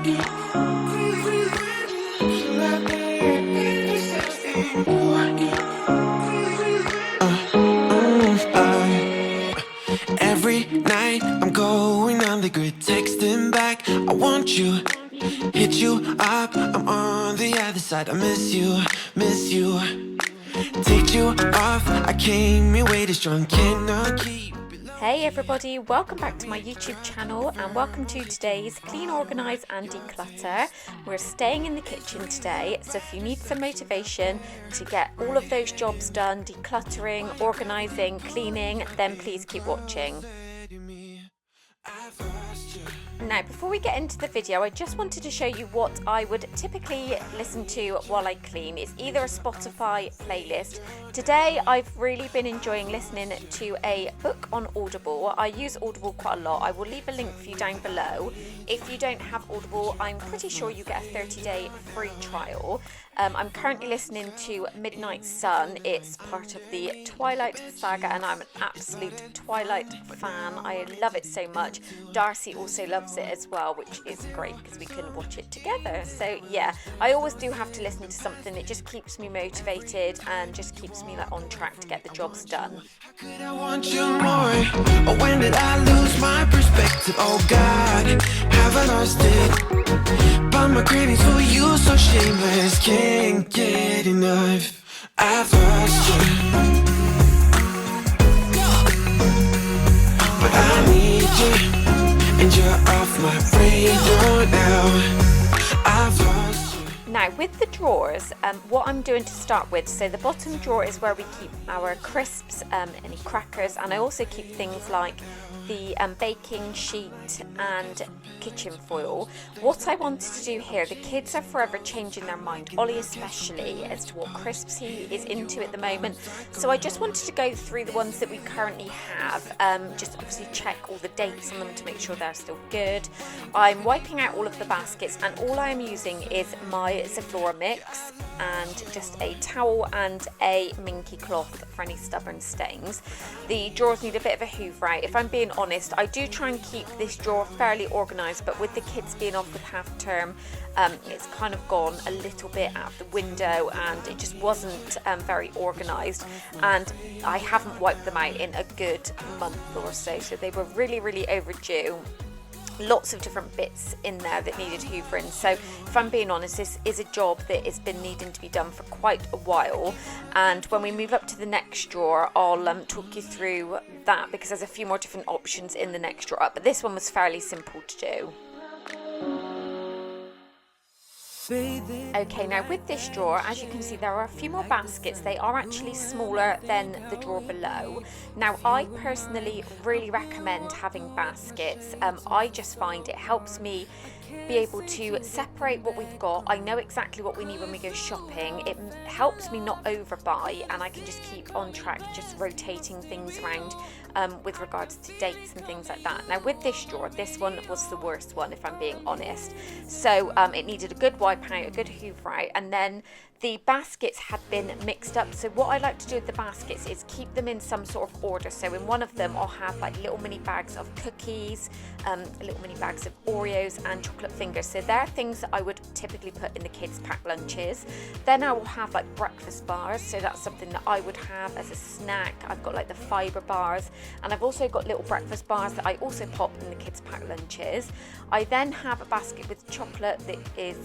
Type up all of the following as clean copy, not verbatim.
Every night I'm going on the grid, texting back, I want you, hit you up, I'm on the other side, I miss you, take you off, I came here way too strong, cannot keep. Hey everybody, welcome back to my YouTube channel and welcome to today's Clean, Organise and Declutter. We're staying in the kitchen today, so if you need some motivation to get all of those jobs done, decluttering, organising, cleaning, then please keep watching. Now, before we get into the video, I just wanted to show you what I would typically listen to while I clean. It's either a Spotify playlist. Today, I've really been enjoying listening to a book on Audible. I use Audible quite a lot. I will leave a link for you down below. If you don't have Audible, I'm pretty sure you get a 30-day free trial. I'm currently listening to Midnight Sun. It's part of the Twilight saga and I'm an absolute Twilight fan. I love it so much. Darcy also loves it as well, which is great because we can watch it together. So yeah, I always do have to listen to something that just keeps me motivated and just keeps me on track to get the jobs done. Could I want you more? Or when did I lose my perspective? Oh God, have I lost it? But my cravings for you so shameless, can't get enough. I've lost you, but I need you, and you're off my radar now. I've lost you. Now with the drawers, what I'm doing to start with, so the bottom drawer is where we keep our crisps, any crackers, and I also keep things like the baking sheet and kitchen foil. What I wanted to do here, the kids are forever changing their mind, Ollie especially, as to what crisps he is into at the moment. So I just wanted to go through the ones that we currently have, just obviously check all the dates on them to make sure they're still good. I'm wiping out all of the baskets and all I'm using is my Zaflora mix and just a towel and a minky cloth for any stubborn stains. The drawers need a bit of a hoover out. If I'm being honest, I do try and keep this drawer fairly organised, but with the kids being off with half term, it's kind of gone a little bit out the window and it just wasn't very organised, and I haven't wiped them out in a good month or so, so they were really overdue. Lots of different bits in there that needed hoovering. So if I'm being honest, this is a job that has been needing to be done for quite a while, and when we move up to the next drawer I'll talk you through that because there's a few more different options in the next drawer up, but this one was fairly simple to do. Okay, now with this drawer, as you can see, there are a few more baskets. They are actually smaller than the drawer below. Now, I personally really recommend having baskets. I just find it helps me be able to separate what we've got. I know exactly what we need when we go shopping. It helps me not overbuy, and I can just keep on track, just rotating things around with regards to dates and things like that. Now with this drawer, this one was the worst one if I'm being honest. So it needed a good wipe out, a good hoover out, and then the baskets had been mixed up. So what I like to do with the baskets is keep them in some sort of order. So in one of them I'll have like little mini bags of cookies, little mini bags of Oreos and chocolate fingers. So they're things that I would typically put in the kids' packed lunches. Then I will have like breakfast bars. So that's something that I would have as a snack. I've got like the fibre bars, and I've also got little breakfast bars that I also pop in the kids' packed lunches. I then have a basket with chocolate that is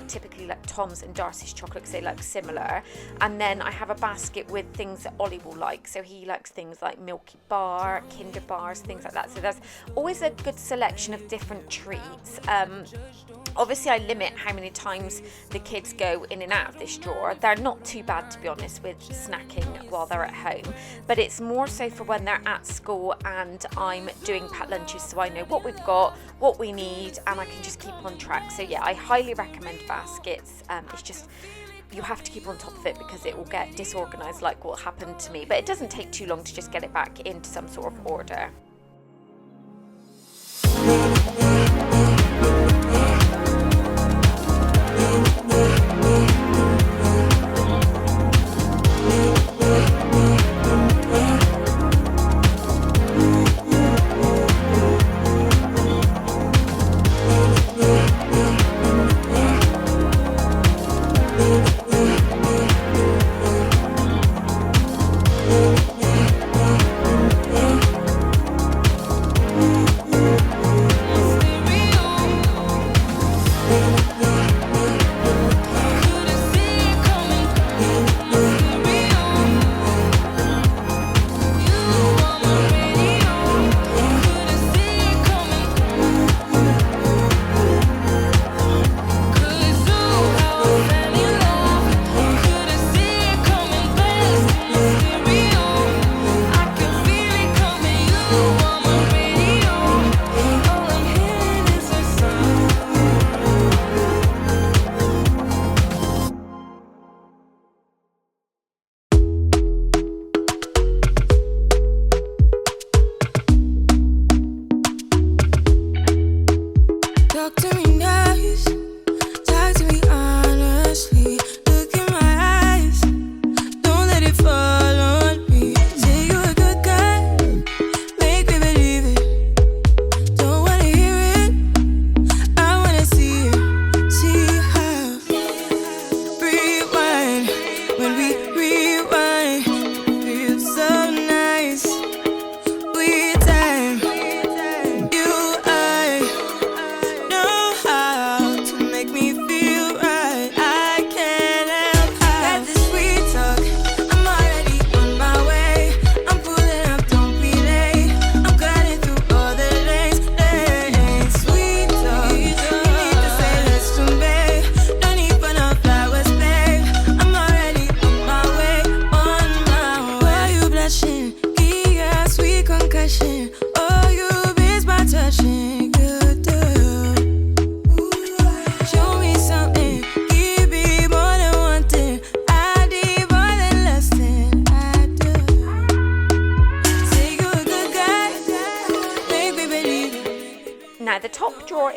typically like Tom's and Darcy's chocolate, because they like similar, and then I have a basket with things that Ollie will like. So he likes things like Milky Bar, Kinder bars, things like that. So there's always a good selection of different treats. Obviously I limit how many times the kids go in and out of this drawer. They're not too bad, to be honest, with snacking while they're at home, but it's more so for when they're at school and I'm doing packed lunches, so I know what we've got, what we need, and I can just keep on track. So yeah, I highly recommend baskets. It's just, you have to keep on top of it because it will get disorganized like what happened to me, but it doesn't take too long to just get it back into some sort of order.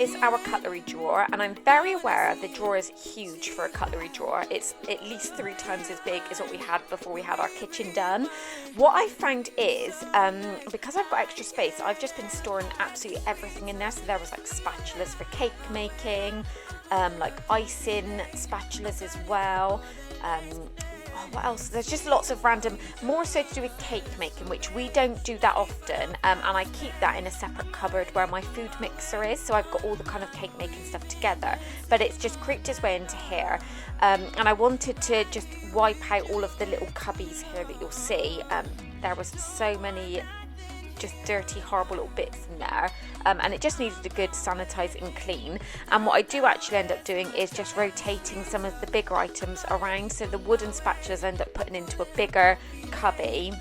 is our cutlery drawer, and I'm very aware the drawer is huge for a cutlery drawer. It's at least 3 times as big as what we had before we had our kitchen done. What I found is, because I've got extra space, I've just been storing absolutely everything in there. So there was like spatulas for cake making, like icing spatulas as well. What else? There's just lots of random, more so to do with cake making, which we don't do that often, and I keep that in a separate cupboard where my food mixer is, so I've got all the kind of cake making stuff together, but it's just creeped its way into here, and I wanted to just wipe out all of the little cubbies here that you'll see. There was so many just dirty, horrible little bits in there, and it just needed a good sanitize and clean. And what I do actually end up doing is just rotating some of the bigger items around, so the wooden spatulas end up putting into a bigger cubby,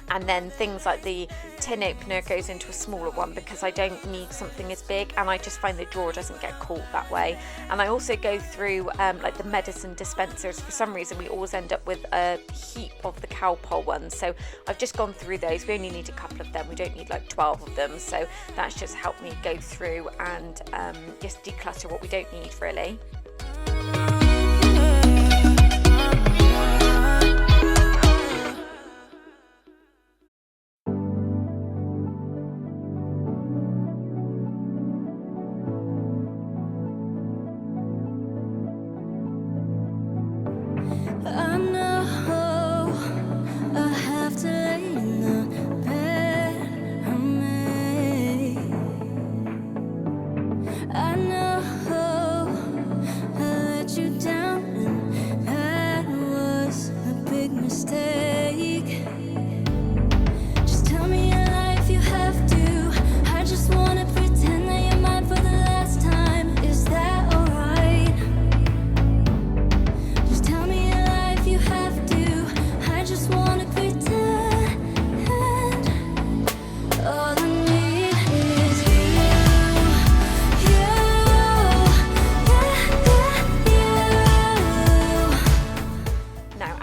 and then things like the tin opener goes into a smaller one because I don't need something as big, and I just find the drawer doesn't get caught that way. And I also go through like the medicine dispensers. For some reason we always end up with a heap of the Calpol ones, so I've just gone through those. We only need a couple of them, we don't need like 12 of them, so that's just helped me go through and just declutter what we don't need really.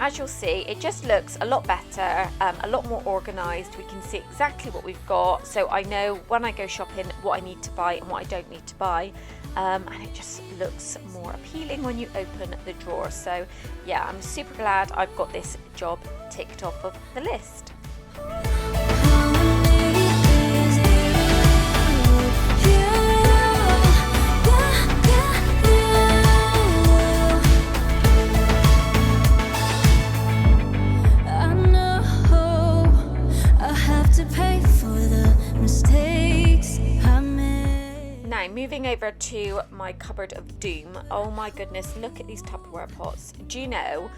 As you'll see, it just looks a lot better, a lot more organised. We can see exactly what we've got, so I know when I go shopping what I need to buy and what I don't need to buy, and it just looks more appealing when you open the drawer. So yeah, I'm super glad I've got this job ticked off of the list. Now moving over to my cupboard of doom. Oh my goodness, look at these Tupperware pots. Do you know,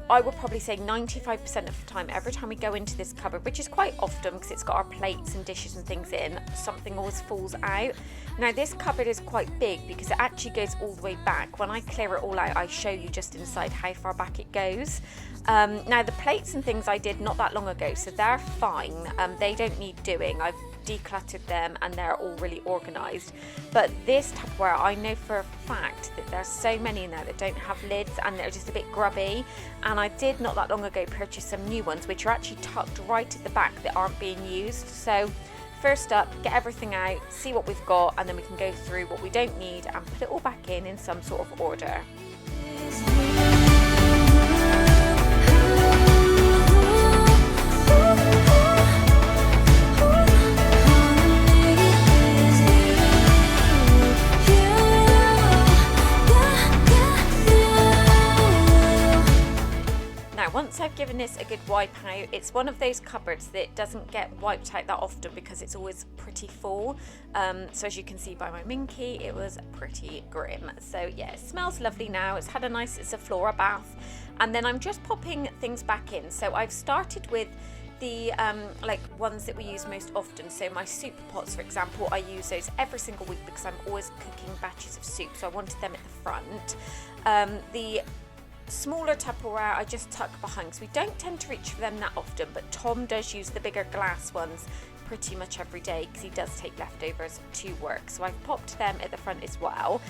I would probably say 95% of the time, every time we go into this cupboard, which is quite often because it's got our plates and dishes and things in, something always falls out. Now this cupboard is quite big because it actually goes all the way back. When I clear it all out, I show you just inside how far back it goes. Now the plates and things I did not that long ago, so they're fine. They don't need doing. I've decluttered them and they're all really organised. But this Tupperware, I know for a fact that there's so many in there that don't have lids and they're just a bit grubby. And I did not that long ago purchase some new ones which are actually tucked right at the back that aren't being used. So first up, get everything out, see what we've got, and then we can go through what we don't need and put it all back in some sort of order. Once I've given this a good wipe out, it's one of those cupboards that doesn't get wiped out that often because it's always pretty full. So as you can see by my Minky, it was pretty grim. So yeah, it smells lovely now. It's had a nice, it's a flora bath. And then I'm just popping things back in. So I've started with the like ones that we use most often. So my soup pots, for example, I use those every single week because I'm always cooking batches of soup. So I wanted them at the front. The smaller Tupperware I just tuck behind because we don't tend to reach for them that often, but Tom does use the bigger glass ones pretty much every day because he does take leftovers to work. So I've popped them at the front as well.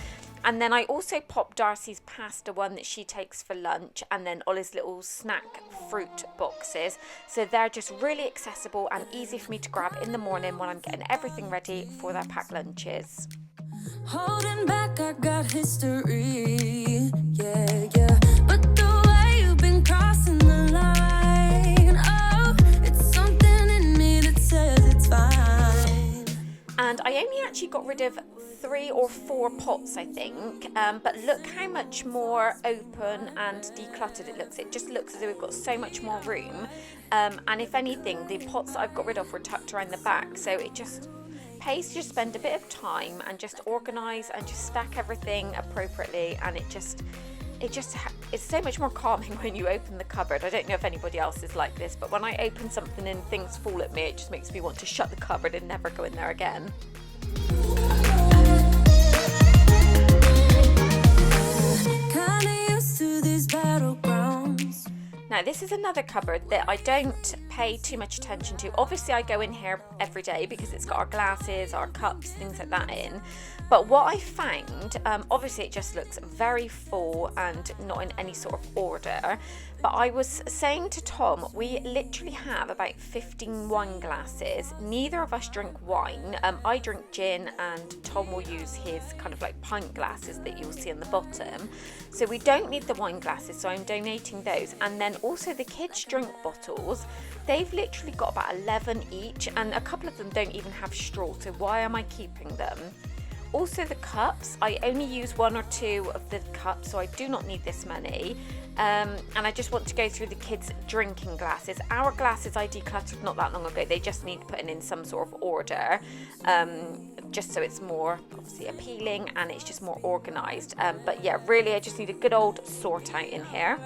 And then I also popped Darcy's pasta one that she takes for lunch, and then Ollie's little snack fruit boxes. So they're just really accessible and easy for me to grab in the morning when I'm getting everything ready for their packed lunches. Holding back, I got history. Yeah, yeah. But the way you've been crossing the line, oh, it's something in me that says it's fine. And I only actually got rid of 3 or 4 pots, I think, but look how much more open and decluttered it looks. It just looks as though we've got so much more room, and if anything, the pots that I've got rid of were tucked around the back, so it just pays to just spend a bit of time and just organise and just stack everything appropriately, and it's so much more calming when you open the cupboard. I don't know if anybody else is like this, but when I open something and things fall at me, it just makes me want to shut the cupboard and never go in there again. Now this is another cupboard that I don't pay too much attention to. Obviously I go in here every day because it's got our glasses, our cups, things like that in. But what I found, obviously it just looks very full and not in any sort of order. But I was saying to Tom, we literally have about 15 wine glasses. Neither of us drink wine. I drink gin and Tom will use his kind of like pint glasses that you'll see on the bottom. So we don't need the wine glasses, so I'm donating those. And then also the kids' drink bottles, they've literally got about 11 each, and a couple of them don't even have straw, so why am I keeping them? Also the cups, I only use 1 or 2 of the cups, so I do not need this many. And I just want to go through the kids' drinking glasses. Our glasses I decluttered not that long ago, they just need putting in some sort of order, just so it's more obviously appealing and it's just more organised. But yeah, really I just need a good old sort out in here.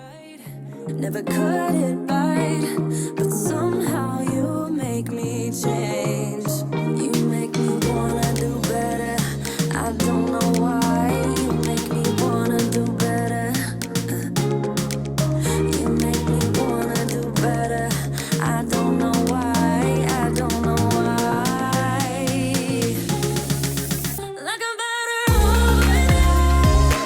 Never cut it right, but somehow you make me change. You make me wanna do better. I don't know why. You make me wanna do better. You make me wanna do better. I don't know why. I don't know why. Like I'm better off with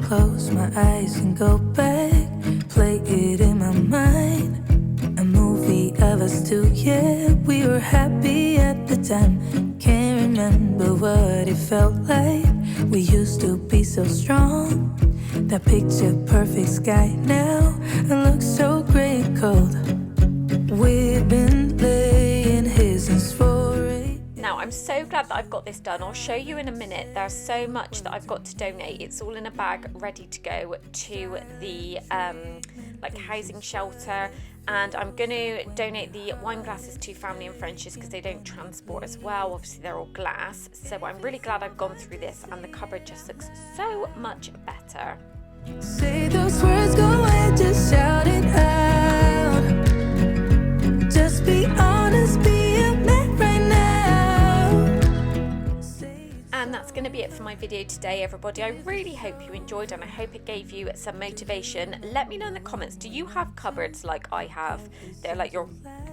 close my eyes and go back, play it in my mind. A movie of us two, yeah, we were happy at the time. Can't remember what it felt like. We used to be so strong. That picture perfect sky now, it looks so gray and cold. We've been laying his for Now I'm so glad that I've got this done. I'll show you in a minute. There's so much that I've got to donate. It's all in a bag ready to go to the like housing shelter, and I'm going to donate the wine glasses to family and friends just because they don't transport as well. Obviously they're all glass, so I'm really glad I've gone through this, and the cupboard just looks so much better. Say those words, go ahead, just shout it out. Just be honest, be a man right now. And that's going to be it for my video today, everybody. I really hope you enjoyed, and I hope it gave you some motivation. Let me know in the comments, do you have cupboards like I have? They're like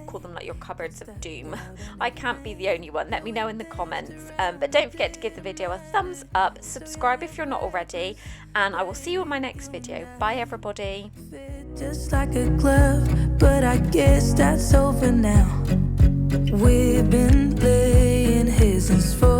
call them like your cupboards of doom. I can't be the only one. Let me know in the comments. But don't forget to give the video a thumbs up, subscribe if you're not already, and I will see you in my next video. Bye, everybody. Just like a glove, but I guess that's over now. We've been laying his for